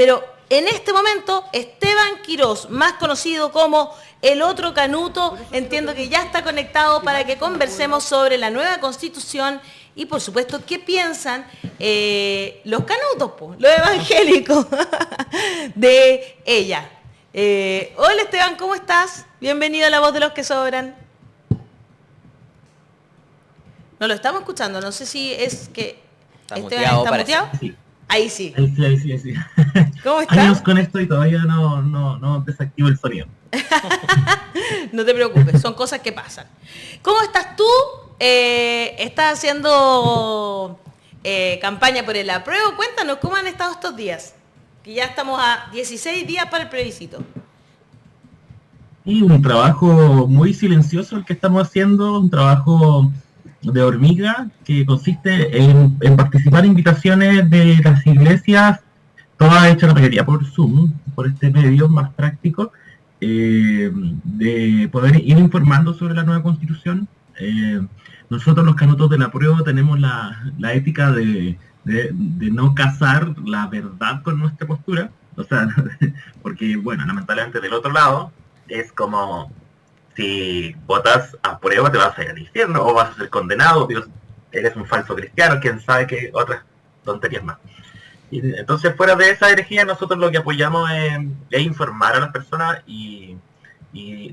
Pero en este momento, Esteban Quirós, más conocido como el otro Canuto, entiendo que ya está conectado para que conversemos sobre la nueva Constitución y, por supuesto, qué piensan los canutos, los evangélicos, de ella. Hola Esteban, ¿cómo estás? Bienvenido a La Voz de los que Sobran. No lo estamos escuchando, no sé si es que Esteban está muteado. Sí. Ahí sí. Sí. ¿Cómo estás? Años con esto y todavía no desactivo el sonido. No te preocupes, son cosas que pasan. ¿Cómo estás tú? ¿Estás haciendo campaña por el apruebo? Cuéntanos, ¿cómo han estado estos días? Que ya estamos a 16 días para el plebiscito. Y un trabajo muy silencioso el que estamos haciendo, un trabajo de hormiga que consiste en participar en invitaciones de las iglesias, todas hechas la mayoría por Zoom, por este medio más práctico, de poder ir informando sobre la nueva Constitución. Nosotros los canutos del apruebo tenemos la ética de no casar la verdad con nuestra postura, o sea, porque, bueno, lamentablemente del otro lado es como, si votas a prueba te vas a ir al infierno o vas a ser condenado, Dios, eres un falso cristiano, quién sabe qué otras tonterías más. Y entonces, fuera de esa herejía, nosotros lo que apoyamos es informar a las personas y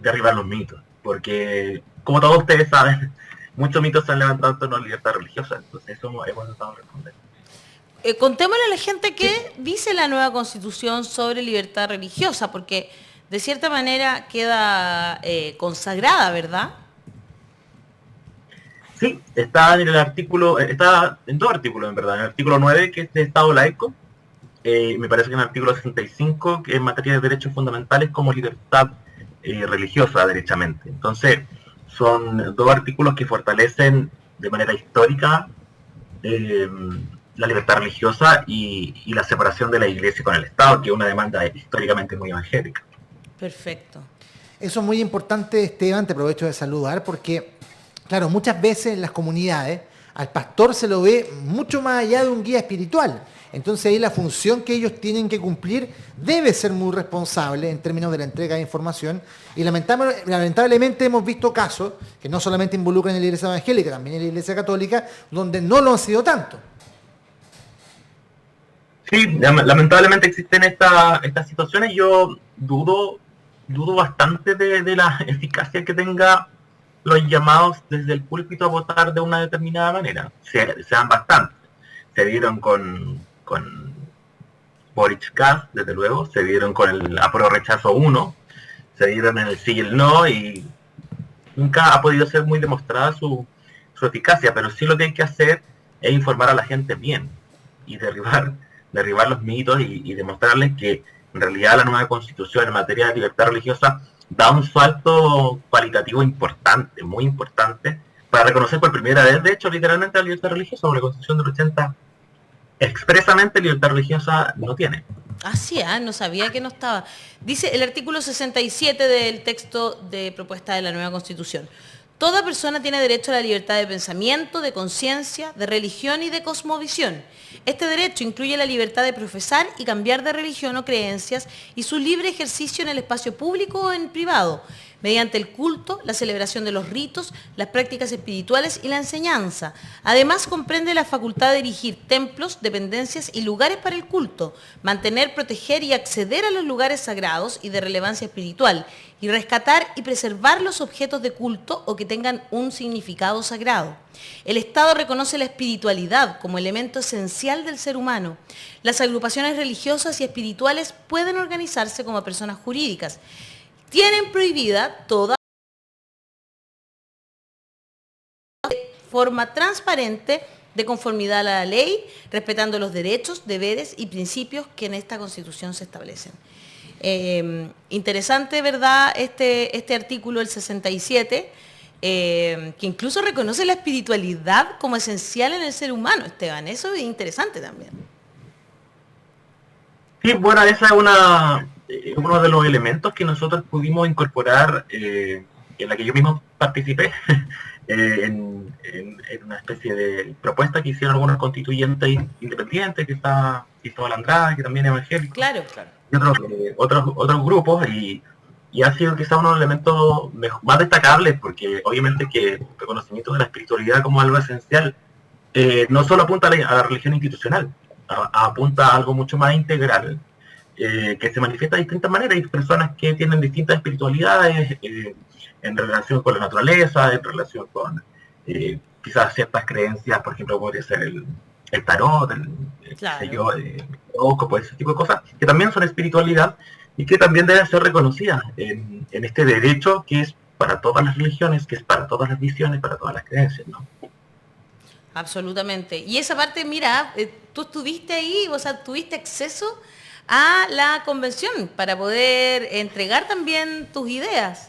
derribar los mitos, porque como todos ustedes saben, muchos mitos se han levantado en torno a la libertad religiosa, entonces eso hemos tratado de responder. Contémosle a la gente qué dice la nueva Constitución sobre libertad religiosa, porque de cierta manera queda consagrada, ¿verdad? Sí, está en el artículo, está en dos artículos en verdad, en el artículo 9, que es de Estado laico, me parece que en el artículo 65, que es en materia de derechos fundamentales como libertad religiosa, derechamente. Entonces, son dos artículos que fortalecen de manera histórica la libertad religiosa y la separación de la Iglesia con el Estado, que es una demanda históricamente muy evangélica. Perfecto. Eso es muy importante, Esteban, te aprovecho de saludar, porque, claro, muchas veces en las comunidades al pastor se lo ve mucho más allá de un guía espiritual. Entonces ahí la función que ellos tienen que cumplir debe ser muy responsable en términos de la entrega de información. Y lamentablemente hemos visto casos que no solamente involucran en la Iglesia evangélica, también en la Iglesia católica, donde no lo han sido tanto. Sí, lamentablemente existen estas situaciones. Yo dudo bastante de la eficacia que tenga los llamados desde el púlpito a votar de una determinada manera. Sean bastantes. Se dieron con Boric Kast, desde luego, se dieron con el apruebo rechazo 1, se dieron en el sí y el no, y nunca ha podido ser muy demostrada su eficacia, pero sí lo que hay que hacer es informar a la gente bien y derribar los mitos y demostrarles que en realidad la nueva Constitución en materia de libertad religiosa da un salto cualitativo importante, muy importante, para reconocer por primera vez, de hecho, literalmente la libertad religiosa, como la Constitución del 80 expresamente libertad religiosa no tiene. Ah, sí, no sabía que no estaba. Dice el artículo 67 del texto de propuesta de la nueva Constitución. Toda persona tiene derecho a la libertad de pensamiento, de conciencia, de religión y de cosmovisión. Este derecho incluye la libertad de profesar y cambiar de religión o creencias y su libre ejercicio en el espacio público o en privado, mediante el culto, la celebración de los ritos, las prácticas espirituales y la enseñanza. Además, comprende la facultad de dirigir templos, dependencias y lugares para el culto, mantener, proteger y acceder a los lugares sagrados y de relevancia espiritual, y rescatar y preservar los objetos de culto o que tengan un significado sagrado. El Estado reconoce la espiritualidad como elemento esencial del ser humano. Las agrupaciones religiosas y espirituales pueden organizarse como personas jurídicas. Tienen prohibida toda forma transparente de conformidad a la ley, respetando los derechos, deberes y principios que en esta Constitución se establecen. Interesante, ¿verdad?, este artículo, el 67, que incluso reconoce la espiritualidad como esencial en el ser humano, Esteban. Eso es interesante también. Sí, bueno, esa es uno de los elementos que nosotros pudimos incorporar, en la que yo mismo participé, en una especie de propuesta que hicieron algunos constituyentes independientes, que está Cristóbal Andrade, que también es evangélico, Claro. y otros grupos, y ha sido quizá uno de los elementos más destacables, porque obviamente que el reconocimiento de la espiritualidad como algo esencial no solo apunta a la religión institucional, apunta a algo mucho más integral, que se manifiesta de distintas maneras. Hay personas que tienen distintas espiritualidades en relación con la naturaleza, en relación con quizás ciertas creencias, por ejemplo, podría ser el tarot, Claro. el horóscopo, ese tipo de cosas, que también son espiritualidad y que también deben ser reconocidas en este derecho que es para todas las religiones, que es para todas las visiones, para todas las creencias, ¿no? Absolutamente. Y esa parte, mira, tú estuviste ahí, o sea, tuviste acceso a la convención para poder entregar también tus ideas.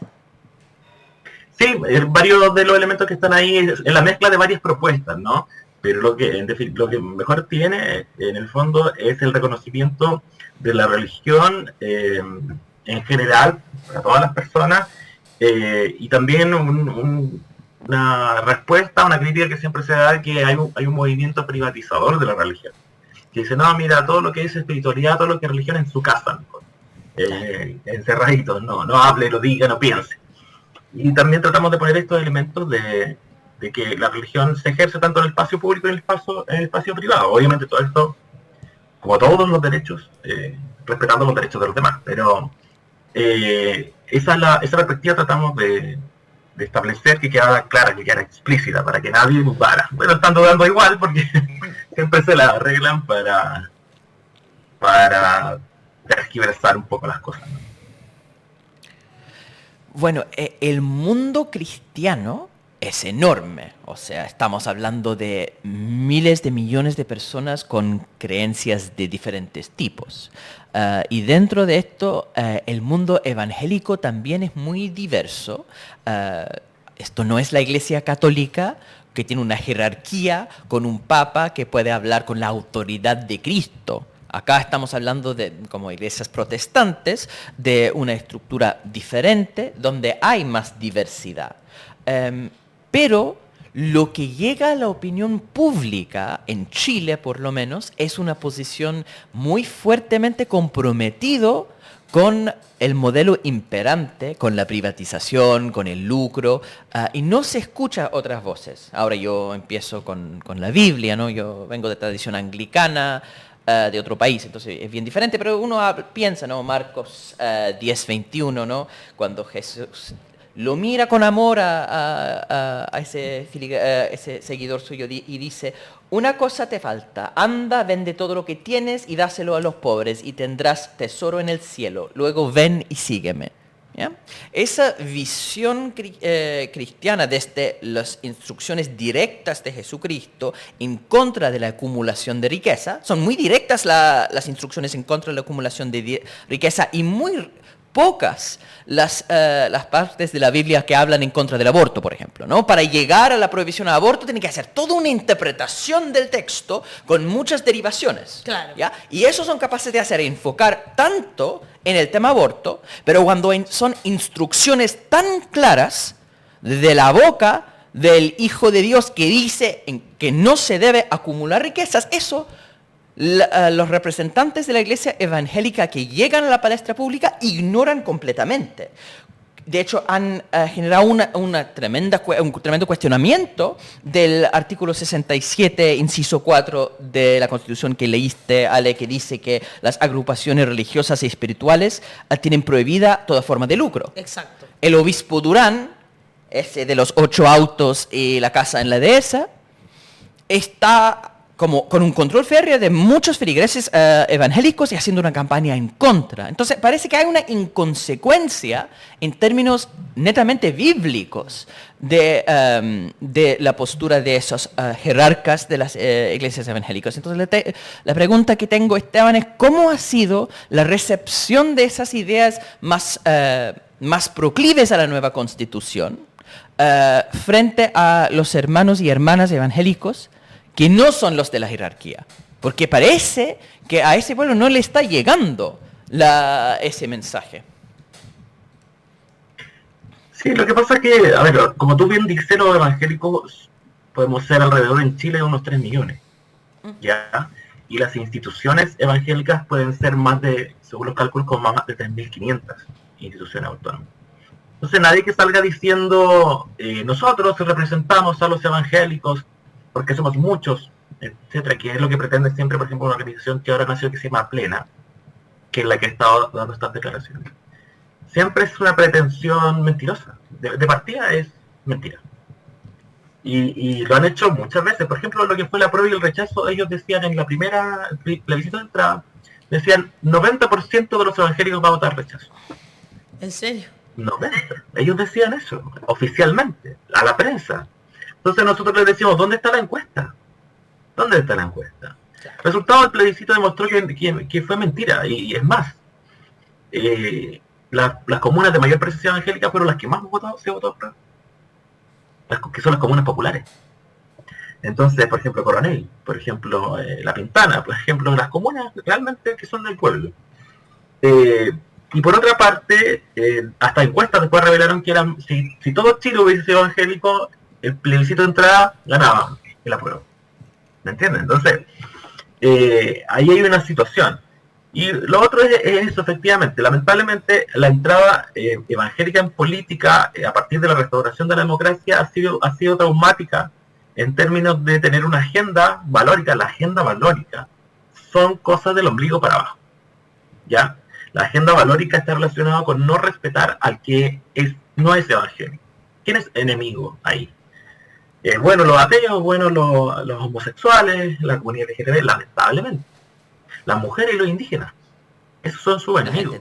Sí, varios de los elementos que están ahí es la mezcla de varias propuestas, ¿no? Pero lo que mejor tiene, en el fondo, es el reconocimiento de la religión en general, para todas las personas, y también una respuesta a una crítica que siempre se da, que hay un movimiento privatizador de la religión, que dice, no, mira, todo lo que es espiritualidad, todo lo que es religión en su casa, encerraditos, no hable, lo diga, no piense. Y también tratamos de poner estos elementos de que la religión se ejerce tanto en el espacio público y en el espacio privado. Obviamente todo esto, como todos los derechos, respetando los derechos de los demás. Pero esa perspectiva tratamos de establecer, que quedara clara, que quedara explícita, para que nadie dudara. Bueno, están dudando igual porque siempre se la arreglan para tergiversar un poco las cosas, ¿no? Bueno, el mundo cristiano es enorme, o sea, estamos hablando de miles de millones de personas con creencias de diferentes tipos. Y dentro de esto, el mundo evangélico también es muy diverso. Esto no es la Iglesia Católica, que tiene una jerarquía con un papa que puede hablar con la autoridad de Cristo. Acá estamos hablando de, como iglesias protestantes, de una estructura diferente donde hay más diversidad. Pero lo que llega a la opinión pública, en Chile por lo menos, es una posición muy fuertemente comprometido con el modelo imperante, con la privatización, con el lucro, y no se escucha otras voces. Ahora yo empiezo con la Biblia, ¿no? Yo vengo de tradición anglicana, de otro país, entonces es bien diferente, pero uno piensa, ¿no? Marcos 10:21, ¿no? Cuando Jesús lo mira con amor a ese seguidor suyo y dice, una cosa te falta, anda, vende todo lo que tienes y dáselo a los pobres y tendrás tesoro en el cielo, luego ven y sígueme. ¿Ya? Esa visión cristiana desde las instrucciones directas de Jesucristo en contra de la acumulación de riqueza, son muy directas las instrucciones en contra de la acumulación de riqueza y muy pocas las partes de la Biblia que hablan en contra del aborto, por ejemplo, ¿no? Para llegar a la prohibición del aborto tiene que hacer toda una interpretación del texto con muchas derivaciones. Claro. ¿Ya? Y eso son capaces de hacer enfocar tanto en el tema aborto, pero cuando son instrucciones tan claras de la boca del Hijo de Dios que dice que no se debe acumular riquezas, eso los representantes de la iglesia evangélica que llegan a la palestra pública ignoran completamente. De hecho, han generado un tremendo cuestionamiento del artículo 67, inciso 4 de la Constitución que leíste, Ale, que dice que las agrupaciones religiosas y espirituales tienen prohibida toda forma de lucro. Exacto. El obispo Durán, ese de los 8 autos y la casa en la dehesa, está como con un control férreo de muchos feligreses evangélicos y haciendo una campaña en contra. Entonces parece que hay una inconsecuencia en términos netamente bíblicos de la postura de esos jerarcas de las iglesias evangélicas. Entonces la pregunta que tengo, Esteban, es ¿cómo ha sido la recepción de esas ideas más proclives a la nueva Constitución frente a los hermanos y hermanas evangélicos que no son los de la jerarquía? Porque parece que a ese pueblo no le está llegando ese mensaje. Sí, lo que pasa es que, a ver, como tú bien dices, los evangélicos podemos ser alrededor en Chile de unos 3 millones, ¿ya? Y las instituciones evangélicas pueden ser más de, según los cálculos, como más de 3.500 instituciones autónomas. Entonces nadie que salga diciendo, nosotros representamos a los evangélicos porque somos muchos, etcétera, que es lo que pretende siempre, por ejemplo, una organización que ahora nació que se llama Plena, que es la que ha estado dando estas declaraciones. Siempre es una pretensión mentirosa. De partida es mentira. Y lo han hecho muchas veces. Por ejemplo, lo que fue la prueba y el rechazo, ellos decían en la primera plebiscito de entrada, decían 90% de los evangélicos va a votar rechazo. ¿En serio? 90. Ellos decían eso, oficialmente, a la prensa. Entonces nosotros les decimos, ¿dónde está la encuesta? ¿Dónde está la encuesta? Claro. El resultado del plebiscito demostró que fue mentira. Y es más, las comunas de mayor presencia evangélica fueron las que más se votó por, que son las comunas populares. Entonces, por ejemplo, Coronel, por ejemplo, La Pintana, por ejemplo, las comunas realmente que son del pueblo. Y por otra parte, hasta encuestas después revelaron que eran, si todo Chile hubiese sido evangélico, el plebiscito de entrada ganaba el apruebo. ¿Me entienden? Entonces, ahí hay una situación. Y lo otro es eso, efectivamente. Lamentablemente, la entrada evangélica en política, a partir de la restauración de la democracia, ha sido traumática en términos de tener una agenda valórica. La agenda valórica son cosas del ombligo para abajo, ¿ya? La agenda valórica está relacionada con no respetar al que no es evangélico. ¿Quién es enemigo ahí? Bueno, los ateos, bueno, los homosexuales, la comunidad LGBT, lamentablemente. Las mujeres y los indígenas. Esos son sus enemigos.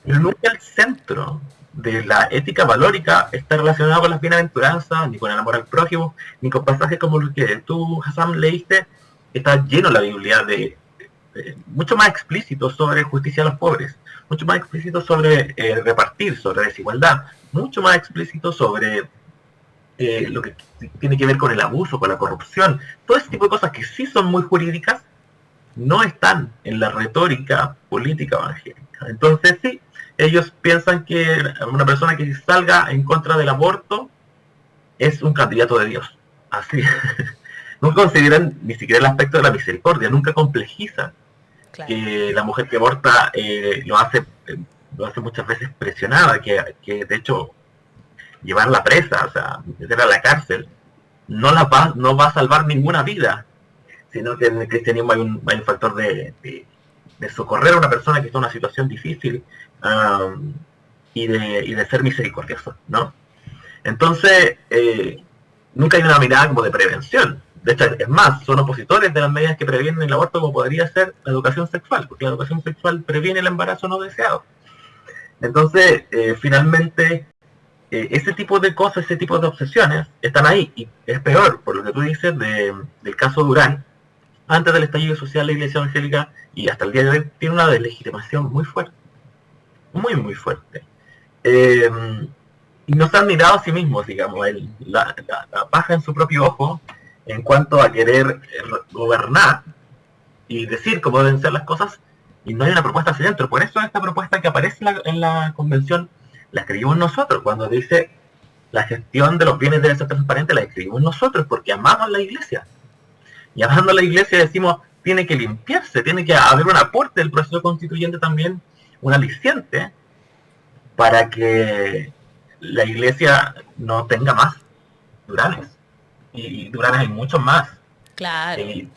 Pero nunca el centro de la ética valórica está relacionado con las bienaventuranzas, ni con el amor al prójimo, ni con pasajes como los que tú, Hassan, leíste. Está lleno la Biblia de mucho más explícito sobre justicia a los pobres, mucho más explícito sobre repartir, sobre desigualdad, mucho más explícito sobre lo que tiene que ver con el abuso, con la corrupción, todo ese tipo de cosas que sí son muy jurídicas, no están en la retórica política evangélica. Entonces sí, ellos piensan que una persona que salga en contra del aborto es un candidato de Dios. Así. No consideran ni siquiera el aspecto de la misericordia, nunca complejizan. Claro. Que la mujer que aborta lo hace muchas veces presionada, que de hecho llevarla presa, o sea, meterla a la cárcel, no va a salvar ninguna vida, sino que en el cristianismo hay un factor de socorrer a una persona que está en una situación difícil y de ser misericordioso, ¿no? Entonces, nunca hay una mirada como de prevención. De hecho, es más, son opositores de las medidas que previenen el aborto, como podría ser la educación sexual, porque la educación sexual previene el embarazo no deseado. Entonces, finalmente, ese tipo de cosas, ese tipo de obsesiones están ahí, y es peor, por lo que tú dices del caso Durán. Antes del estallido social, la Iglesia Evangélica, y hasta el día de hoy, tiene una deslegitimación muy fuerte, muy, muy fuerte. Y no se han mirado a sí mismos, digamos, la paja en su propio ojo, en cuanto a querer gobernar y decir cómo deben ser las cosas, y no hay una propuesta hacia adentro. Por eso esta propuesta que aparece en la convención la escribimos nosotros. Cuando dice la gestión de los bienes debe ser transparente, la escribimos nosotros porque amamos la Iglesia. Y amando a la Iglesia decimos, tiene que limpiarse, tiene que haber un aporte del proceso constituyente también, un aliciente, para que la Iglesia no tenga más Duranes. Y Duranes hay muchos más. Claro. Y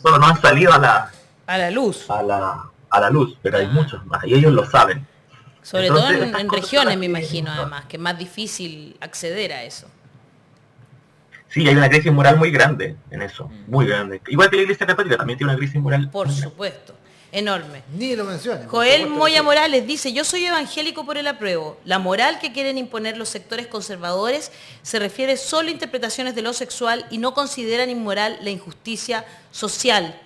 solo no han salido a la luz. A la luz, pero hay muchos más, y ellos lo saben. Sobre todo en regiones, me imagino, además, que es más difícil acceder a eso. Sí, hay una crisis moral muy grande en eso, muy grande. Igual que la Iglesia Católica también tiene una crisis moral. Por supuesto. Enorme. Ni lo menciones. Joel Moya Morales dice, yo soy evangélico por el apruebo. La moral que quieren imponer los sectores conservadores se refiere solo a interpretaciones de lo sexual y no consideran inmoral la injusticia social.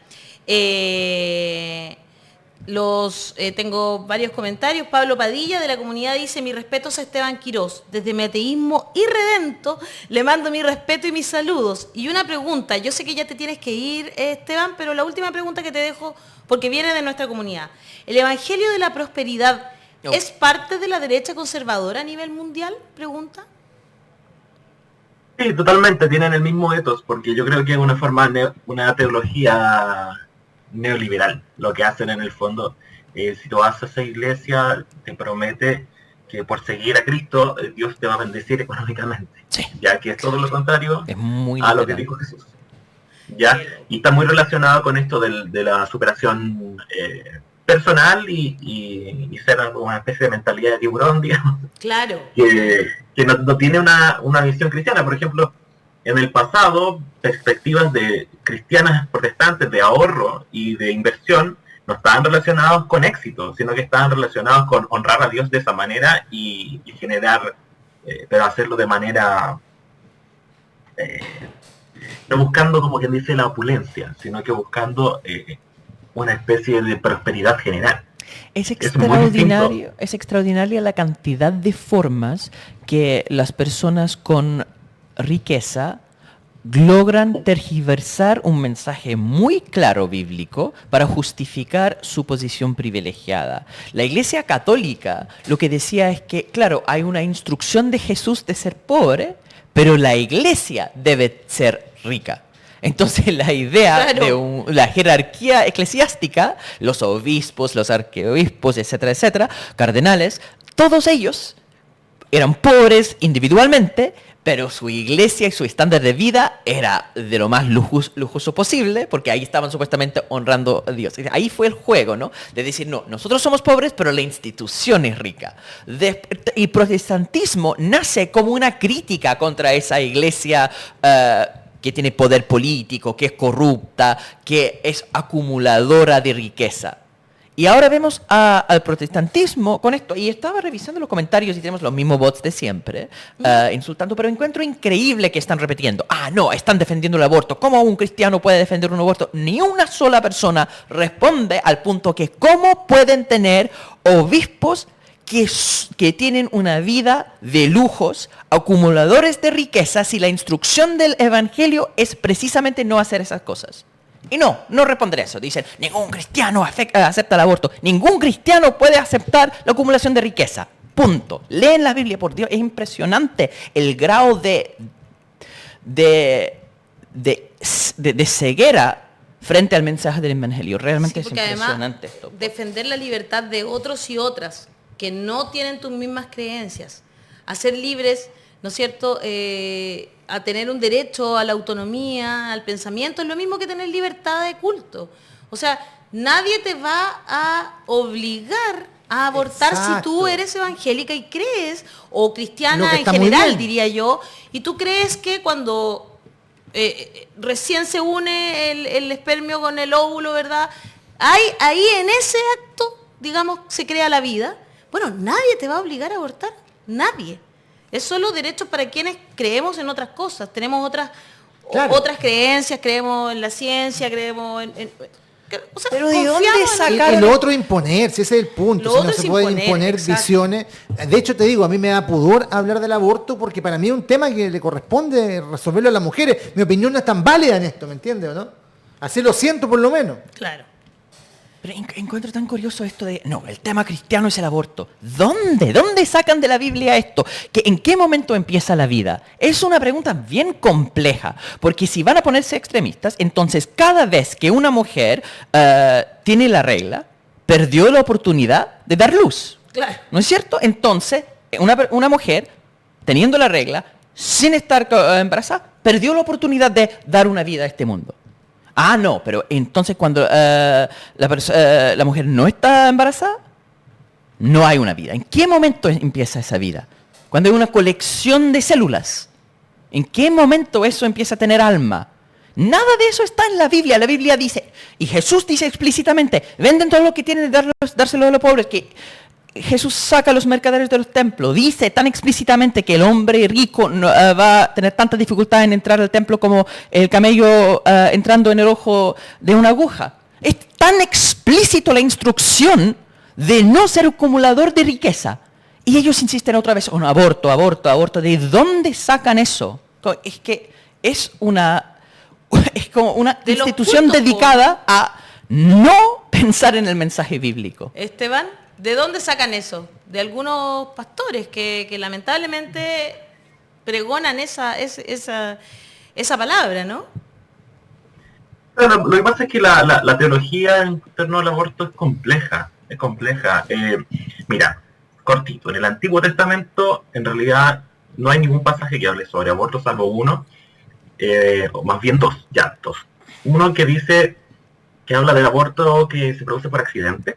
Tengo varios comentarios. Pablo Padilla de la comunidad dice, mi respetos a Esteban Quirós. Desde mi ateísmo irredento le mando mi respeto y mis saludos. Y una pregunta, yo sé que ya te tienes que ir, Esteban, pero la última pregunta que te dejo, porque viene de nuestra comunidad. ¿El Evangelio de la Prosperidad ¿Es parte de la derecha conservadora a nivel mundial? Pregunta. Sí, totalmente, tienen el mismo ethos, porque yo creo que es una forma, una teología neoliberal. Lo que hacen en el fondo, si tú vas a esa iglesia, te promete que por seguir a Cristo, Dios te va a bendecir económicamente. Sí. Ya que es todo lo contrario Es muy a lo que literal. dijo Jesús. ¿Ya? Y está muy relacionado con esto de la superación personal y ser una especie de mentalidad de tiburón, digamos, Claro. que no tiene una visión cristiana. Por ejemplo, en el pasado, perspectivas de cristianas protestantes de ahorro y de inversión no estaban relacionados con éxito, sino que estaban relacionados con honrar a Dios de esa manera y generar, pero hacerlo de manera, no buscando, como quien dice, la opulencia, sino que buscando una especie de prosperidad general. Es extraordinario, es extraordinaria la cantidad de formas que las personas con riqueza logran tergiversar un mensaje muy claro bíblico para justificar su posición privilegiada. La Iglesia Católica lo que decía es que, claro, hay una instrucción de Jesús de ser pobre, pero la Iglesia debe ser rica. Entonces la idea Claro. de la jerarquía eclesiástica, los obispos, los arquiobispos, etcétera, etcétera, cardenales, todos ellos eran pobres individualmente, pero su iglesia y su estándar de vida era de lo más lujoso posible, porque ahí estaban supuestamente honrando a Dios. Ahí fue el juego, ¿no? De decir, no, nosotros somos pobres, pero la institución es rica. Y protestantismo nace como una crítica contra esa iglesia que tiene poder político, que es corrupta, que es acumuladora de riqueza. Y ahora vemos al protestantismo con esto, y estaba revisando los comentarios y tenemos los mismos bots de siempre, insultando, pero encuentro increíble que están repitiendo, no, están defendiendo el aborto. ¿Cómo un cristiano puede defender un aborto? Ni una sola persona responde al punto que cómo pueden tener obispos que tienen una vida de lujos, acumuladores de riqueza, si la instrucción del evangelio es precisamente no hacer esas cosas. Y no responderé eso. Dicen, ningún cristiano acepta el aborto. Ningún cristiano puede aceptar la acumulación de riqueza. Punto. Leen la Biblia, por Dios. Es impresionante el grado de ceguera frente al mensaje del evangelio. Realmente Sí, es porque impresionante además, esto. defender la libertad de otros y otras que no tienen tus mismas creencias, a ser libres, ¿no es cierto?, a tener un derecho a la autonomía, al pensamiento, es lo mismo que tener libertad de culto. O sea, nadie te va a obligar a abortar. Exacto. Si tú eres evangélica y crees, o Lo cristiana que en está muy general, bien. diría yo, y tú crees que cuando recién se une el espermio con el óvulo, ¿verdad? Ahí en ese acto, digamos, se crea la vida. Bueno, nadie te va a obligar a abortar, nadie. Es solo derecho para quienes creemos en otras cosas. Tenemos otras creencias, creemos en la ciencia, creemos o sea, Pero ¿de dónde confiamos en- sacar- Y lo otro es imponer, si ese es el punto. Lo Si no otro se es pueden imponer, imponer exacto. visiones. De hecho, te digo, a mí me da pudor hablar del aborto porque para mí es un tema que le corresponde resolverlo a las mujeres. Mi opinión no es tan válida en esto, ¿me entiendes o no? Así lo siento por lo menos. Claro. Pero encuentro tan curioso esto de, no, el tema cristiano es el aborto. ¿Dónde? ¿Dónde sacan de la Biblia esto? ¿En qué momento empieza la vida? Es una pregunta bien compleja, porque si van a ponerse extremistas, entonces cada vez que una mujer tiene la regla, perdió la oportunidad de dar luz. Claro. ¿No es cierto? Entonces, una mujer, teniendo la regla, sin estar embarazada, perdió la oportunidad de dar una vida a este mundo. No, pero entonces cuando la mujer no está embarazada, no hay una vida. ¿En qué momento empieza esa vida? Cuando hay una colección de células. ¿En qué momento eso empieza a tener alma? Nada de eso está en la Biblia. La Biblia dice, y Jesús dice explícitamente, venden todo lo que tienen y dárselo a los pobres, que Jesús saca a los mercaderes de los templos, dice tan explícitamente que el hombre rico no, va a tener tanta dificultad en entrar al templo como el camello entrando en el ojo de una aguja. Es tan explícito la instrucción de no ser acumulador de riqueza. Y ellos insisten otra vez, aborto, aborto, aborto. ¿De dónde sacan eso? Es que es como una De los institución cultos, dedicada a no pensar en el mensaje bíblico. Esteban, ¿de dónde sacan eso? De algunos pastores que lamentablemente pregonan esa palabra, ¿no? Bueno, lo que pasa es que la teología en torno al aborto es compleja. Mira, cortito, en el Antiguo Testamento en realidad no hay ningún pasaje que hable sobre aborto, salvo uno, o más bien dos. Uno que dice que habla del aborto que se produce por accidente,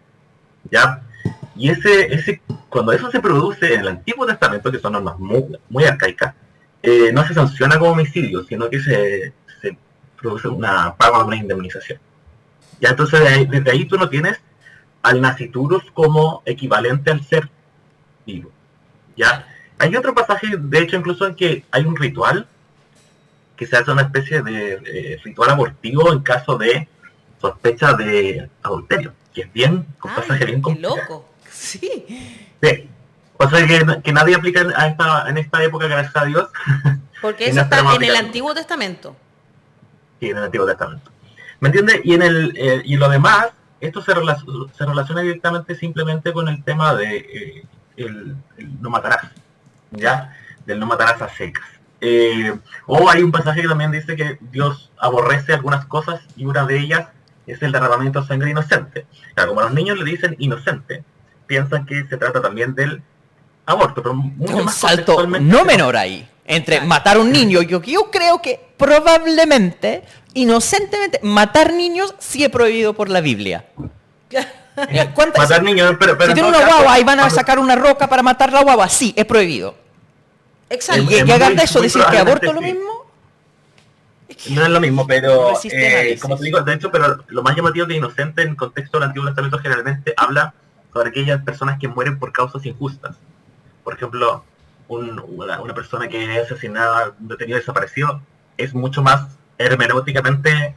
¿ya? Y cuando eso se produce en el Antiguo Testamento, que son normas muy arcaicas, no se sanciona como homicidio, sino que se produce una paga de una indemnización. Ya, entonces desde ahí tú no tienes al nasciturus como equivalente al ser vivo. ¿Ya? Hay otro pasaje, de hecho, incluso en que hay un ritual que se hace una especie de ritual abortivo en caso de sospecha de adulterio, que es un pasaje bien complejo. ¡Qué loco! Sí. Sí. O sea que nadie aplica en esta época, gracias a Dios. Porque eso está en el Antiguo Testamento. Sí, en el Antiguo Testamento. ¿Me entiendes? Y lo demás, esto se relaciona directamente simplemente con el tema de el no matarás, ¿ya? Del no matarás a secas. O hay un pasaje que también dice que Dios aborrece algunas cosas y una de ellas es el derramamiento de sangre inocente. Claro, como a los niños le dicen inocente, piensan que se trata también del aborto, pero mucho un más salto no menor ahí. Entre matar a un niño, yo creo que probablemente, inocentemente, matar niños sí es prohibido por la Biblia. Matar niños, pero si tiene una guagua y van a sacar una roca para matar la guagua, sí, es prohibido. Exacto. Y llegar de eso, decir que aborto es lo mismo. No es lo mismo, pero como te digo, de hecho, pero lo más llamativo de inocente en el contexto del Antiguo Testamento generalmente habla sobre aquellas personas que mueren por causas injustas. Por ejemplo, una persona que es asesinada, un detenido desaparecido, es mucho más hermenéuticamente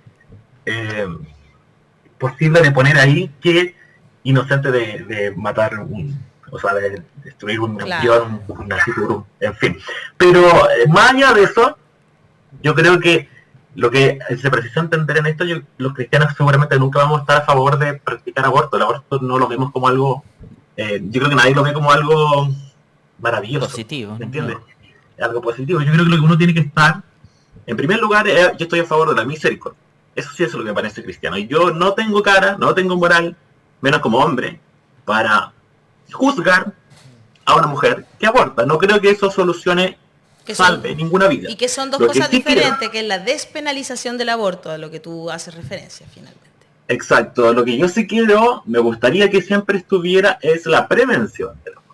posible de poner ahí que inocente de matar de destruir un embrión, un nasciturus, en fin. Pero más allá de eso, yo creo que lo que se precisa entender en esto, los cristianos seguramente nunca vamos a estar a favor de practicar aborto. El aborto no lo vemos como algo, yo creo que nadie lo ve como algo maravilloso. Positivo. ¿Me entiendes? No. Algo positivo. Yo creo que lo que uno tiene que estar, en primer lugar, yo estoy a favor de la misericordia. Eso sí es lo que me parece cristiano. Y yo no tengo cara, no tengo moral, menos como hombre, para juzgar a una mujer que aborta. No creo que eso solucione, salve ninguna vida. Y que son dos cosas diferentes, que es la despenalización del aborto, a lo que tú haces referencia finalmente. Exacto. Lo que yo sí quiero, me gustaría que siempre estuviera, es la prevención del aborto.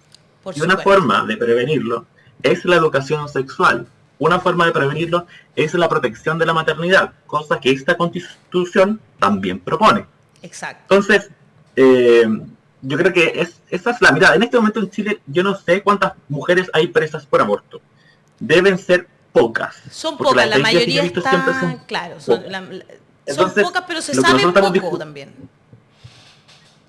Y una forma de prevenirlo es la educación sexual. Una forma de prevenirlo es la protección de la maternidad, cosa que esta Constitución también propone. Exacto. Entonces, yo creo que esa es la mirada. En este momento en Chile, yo no sé cuántas mujeres hay presas por aborto. Deben ser pocas. Son pocas, la mayoría están, claro, son pocas, pero se sabe poco también.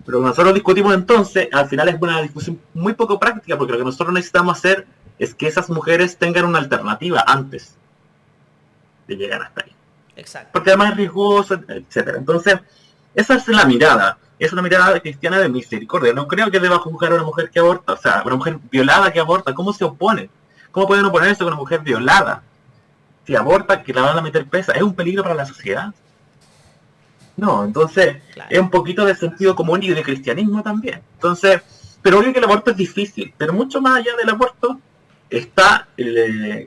Pero nosotros discutimos entonces, al final es una discusión muy poco práctica, porque lo que nosotros necesitamos hacer es que esas mujeres tengan una alternativa antes de llegar hasta ahí. Exacto. Porque además es riesgoso, etcétera. Entonces, esa es la mirada. Es una mirada cristiana de misericordia. No creo que deba juzgar a una mujer que aborta, o sea, una mujer violada que aborta. ¿Cómo se opone? ¿Cómo pueden oponerse con una mujer violada? Si aborta, que la van a meter presa, ¿es un peligro para la sociedad? No, entonces es un poquito de sentido común y de cristianismo también. Entonces, pero obvio que el aborto es difícil, pero mucho más allá del aborto está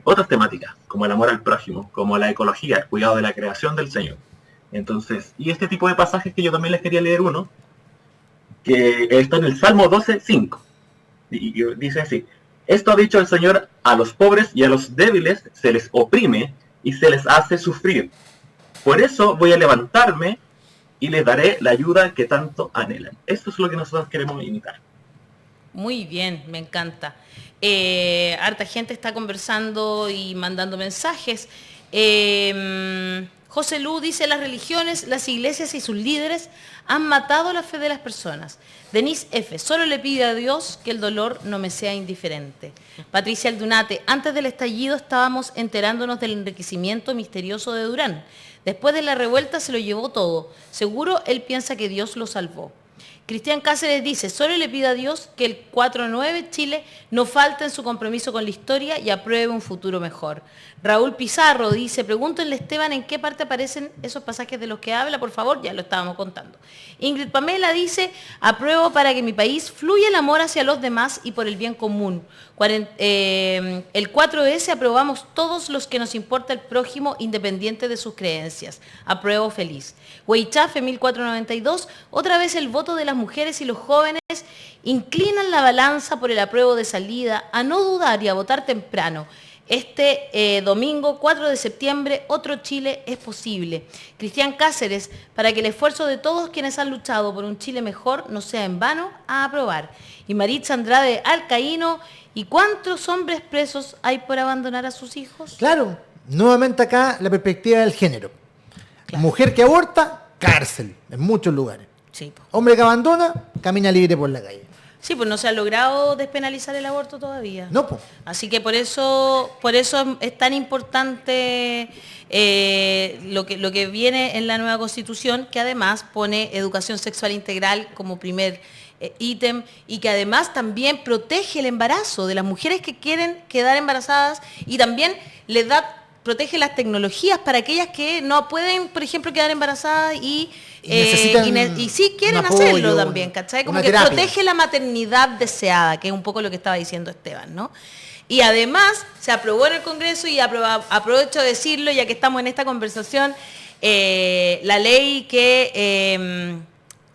otras temáticas, como el amor al prójimo, como la ecología, el cuidado de la creación del Señor. Entonces, y este tipo de pasajes que yo también les quería leer uno, que está en el Salmo 12:5, y dice así: esto ha dicho el Señor, a los pobres y a los débiles se les oprime y se les hace sufrir. Por eso voy a levantarme y les daré la ayuda que tanto anhelan. Esto es lo que nosotros queremos imitar. Muy bien, me encanta. Harta gente está conversando y mandando mensajes. José Lu dice: las religiones, las iglesias y sus líderes han matado la fe de las personas. Denise F. solo le pide a Dios que el dolor no me sea indiferente. Patricia Aldunate: antes del estallido estábamos enterándonos del enriquecimiento misterioso de Durán. Después de la revuelta se lo llevó todo. Seguro él piensa que Dios lo salvó. Cristian Cáceres dice, solo le pido a Dios que el 4-9 Chile no falte en su compromiso con la historia y apruebe un futuro mejor. Raúl Pizarro dice, pregúntenle a Esteban en qué parte aparecen esos pasajes de los que habla, por favor, ya lo estábamos contando. Ingrid Pamela dice, apruebo para que mi país fluya el amor hacia los demás y por el bien común. El 4S aprobamos todos los que nos importa el prójimo independiente de sus creencias. Apruebo feliz. Weichafe 1492, otra vez el voto de las mujeres y los jóvenes inclinan la balanza por el apruebo de salida, a no dudar y a votar temprano. Este domingo 4 de septiembre, otro Chile es posible. Cristian Cáceres, para que el esfuerzo de todos quienes han luchado por un Chile mejor no sea en vano, a aprobar. Y Maritza Andrade Alcaíno, ¿y cuántos hombres presos hay por abandonar a sus hijos? Claro, nuevamente acá la perspectiva del género. Claro. Mujer que aborta, cárcel, en muchos lugares. Sí, po. Hombre que abandona, camina libre por la calle. Sí, pues no se ha logrado despenalizar el aborto todavía. No, pues. Así que por eso es tan importante lo que viene en la nueva Constitución, que además pone educación sexual integral como primer ítem y que además también protege el embarazo de las mujeres que quieren quedar embarazadas y también protege las tecnologías para aquellas que no pueden, por ejemplo, quedar embarazadas y sí quieren hacerlo también, ¿cachai? Como que terapia. protege la maternidad deseada, que es un poco lo que estaba diciendo Esteban, ¿no? Y además se aprobó en el Congreso y aprovecho de decirlo, ya que estamos en esta conversación, la ley que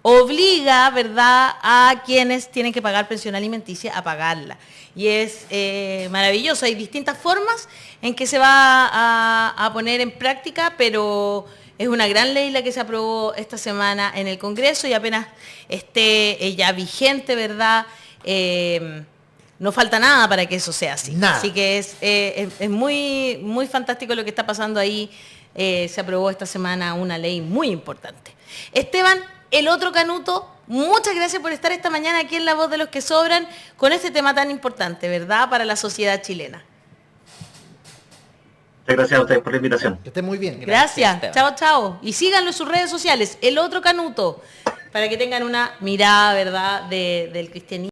obliga, ¿verdad?, a quienes tienen que pagar pensión alimenticia a pagarla. Y es maravilloso. Hay distintas formas en que se va a poner en práctica, pero es una gran ley la que se aprobó esta semana en el Congreso y apenas esté ya vigente, ¿verdad? No falta nada para que eso sea así. Nada. Así que es muy, muy fantástico lo que está pasando ahí. Se aprobó esta semana una ley muy importante. Esteban, el otro Canuto, muchas gracias por estar esta mañana aquí en La Voz de los que Sobran con este tema tan importante, ¿verdad?, para la sociedad chilena. Muchas gracias a ustedes por la invitación. Que esté muy bien. Gracias. Esteban. Chao, chao. Y síganlo en sus redes sociales, el otro Canuto, para que tengan una mirada, ¿verdad?, del cristianismo.